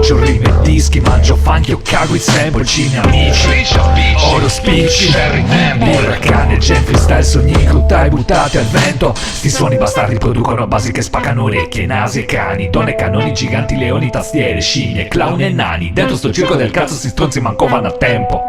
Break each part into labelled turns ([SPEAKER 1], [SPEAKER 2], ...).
[SPEAKER 1] cuccio, rime e dischi, mangio funky o cago i sample, cine amici, oro spicci, birra, cane, gen, freestyle, sogni, crutai buttati al vento. Sti suoni bastardi producono basi che spaccano orecchie, nasi e cani, donne, canoni, giganti, leoni, tastiere, scimmie, clown e nani. Dentro sto circo del cazzo sti stronzi manco vanno a tempo.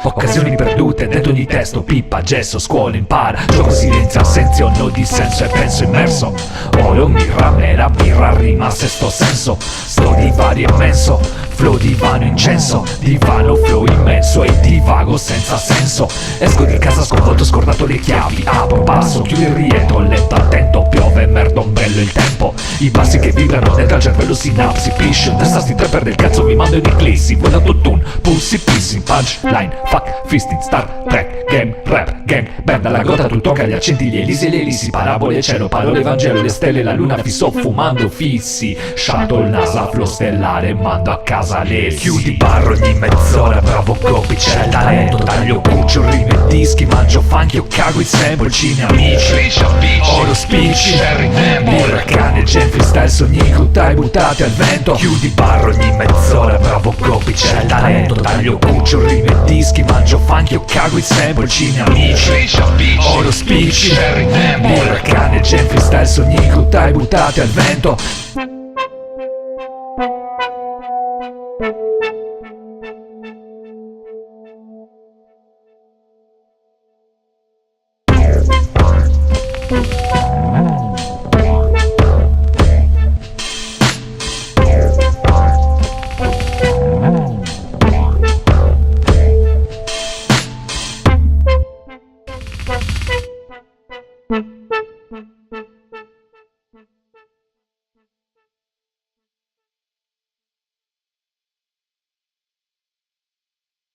[SPEAKER 1] Occasioni perdute dentro ogni testo, pippa, gesso, scuola, impara, gioco, silenzio, assenzio, no dissenso e penso immerso. Oro, mirra, mera, birra, rima, sesto senso. Sto divario immenso, flow divano, incenso, divano, flow immenso e divago senza senso. Esco di casa sconvolto, scordato le chiavi, apro, passo, chiudo il rientro, letto attento, piove, merda, ombrello il tempo. I passi che vibrano dentro al cervello, sinapsi, piscio, testa sti trapper del cazzo mi mando in eclissi. Vuoi da tutun, pulsi, pissing, punchline, fuck, fisting, Star Trek, game, rap, gang, band, dalla gota tu tocca gli accenti, gli elisi e le elisi, parabole, cielo, parole, vangelo, le stelle, la luna, fisso, fumando fissi, shuttle, NASA, flow stellare, mando a casa le chiudi barro ogni mezz'ora, bravo copy, c'è il talento, taglio, cuccio, rime e dischi, mangio funky o cago i sample, cine amici, oro spicci, birra, cane, gen, freestyle, sogni, crutai buttati al vento. Chiudi barro ogni mezz'ora, bravo copy, c'è il talento, taglio, cuccio, rime e dischi, mangio funky o cago i sample, cine amici, oro spicci, birra, cane, gen, freestyle, sogni, crutai buttati al vento.